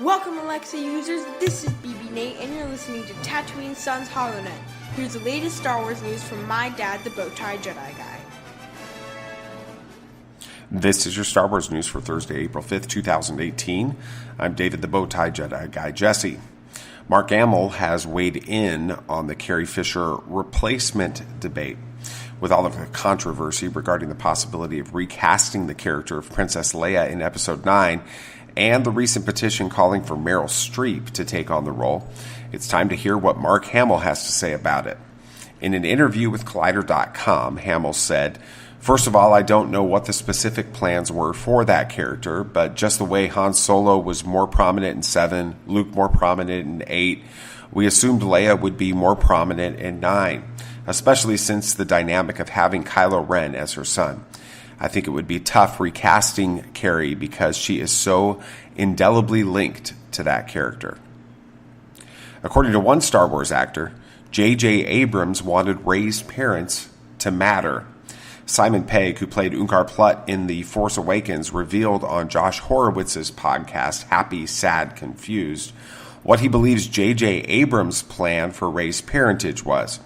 Welcome Alexa users, this is BB Nate and you're listening to Tatooine Sons HoloNet. Here's the latest Star Wars news from my dad, the Bowtie Jedi Guy. This is your Star Wars news for Thursday, April 5th, 2018. I'm David, the Bowtie Jedi Guy Jesse. Mark Hamill has weighed in on the Carrie Fisher replacement debate. With all of the controversy regarding the possibility of recasting the character of Princess Leia in Episode 9 and the recent petition calling for Meryl Streep to take on the role, it's time to hear what Mark Hamill has to say about it. In an interview with Collider.com, Hamill said, "First of all, I don't know what the specific plans were for that character, but just the way Han Solo was more prominent in 7, Luke more prominent in 8, we assumed Leia would be more prominent in 9, especially since the dynamic of having Kylo Ren as her son. I think it would be tough recasting Carrie because she is so indelibly linked to that character." According to one Star Wars actor, J.J. Abrams wanted Rey's parents to matter. Simon Pegg, who played Unkar Plutt in The Force Awakens, revealed on Josh Horowitz's podcast, Happy, Sad, Confused, what he believes J.J. Abrams' plan for Rey's parentage was.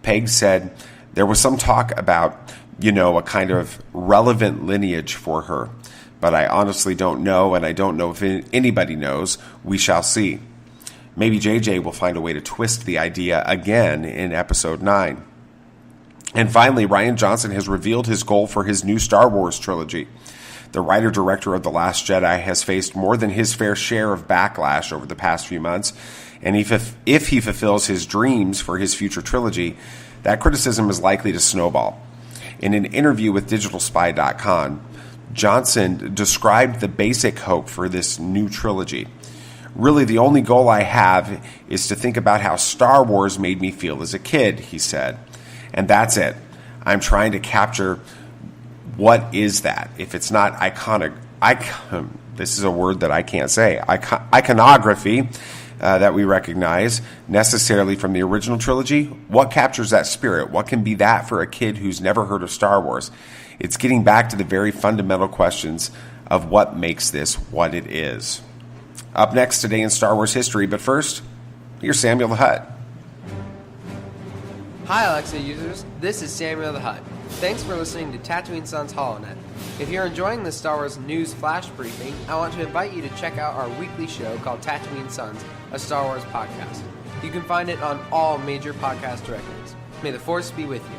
Pegg said, "There was some talk about, a kind of relevant lineage for her. But I honestly don't know, and I don't know if anybody knows. We shall see. Maybe JJ will find a way to twist the idea again in Episode 9. And finally, Rian Johnson has revealed his goal for his new Star Wars trilogy. The writer-director of The Last Jedi has faced more than his fair share of backlash over the past few months, and if he fulfills his dreams for his future trilogy, that criticism is likely to snowball. In an interview with DigitalSpy.com, Johnson described the basic hope for this new trilogy. "Really, the only goal I have is to think about how Star Wars made me feel as a kid," he said. "And that's it. I'm trying to capture what is that. If it's not this is a word that I can't say, iconography that we recognize necessarily from the original trilogy, what captures that spirit? What can be that for a kid who's never heard of Star Wars? It's getting back to the very fundamental questions of what makes this what it is." Up next today in Star Wars history, but first, here's Samuel the Hutt. Hi Alexa users, this is Samuel the Hutt. Thanks for listening to Tatooine Sons HoloNet. If you're enjoying the Star Wars news flash briefing, I want to invite you to check out our weekly show called Tatooine Sons, a Star Wars podcast. You can find it on all major podcast directories. May the Force be with you.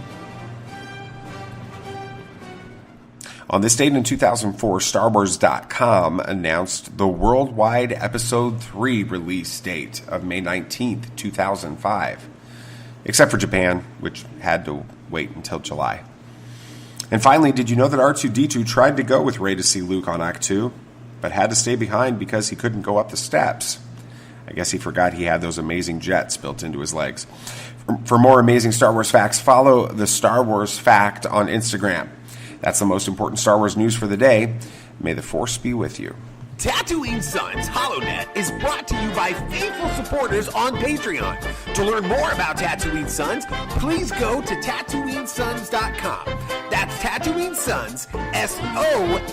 On this date in 2004, StarWars.com announced the worldwide Episode 3 release date of May 19th, 2005. Except for Japan, which had to wait until July. And finally, did you know that R2-D2 tried to go with Rey to see Luke on Act 2, but had to stay behind because he couldn't go up the steps? I guess he forgot he had those amazing jets built into his legs. For more amazing Star Wars facts, follow the Star Wars Fact on Instagram. That's the most important Star Wars news for the day. May the Force be with you. Tatooine Sons HoloNet is brought to you by faithful supporters on Patreon. To learn more about Tatooine Sons, please go to TatooineSons.com. That's Tatooine Sons, SONS.com.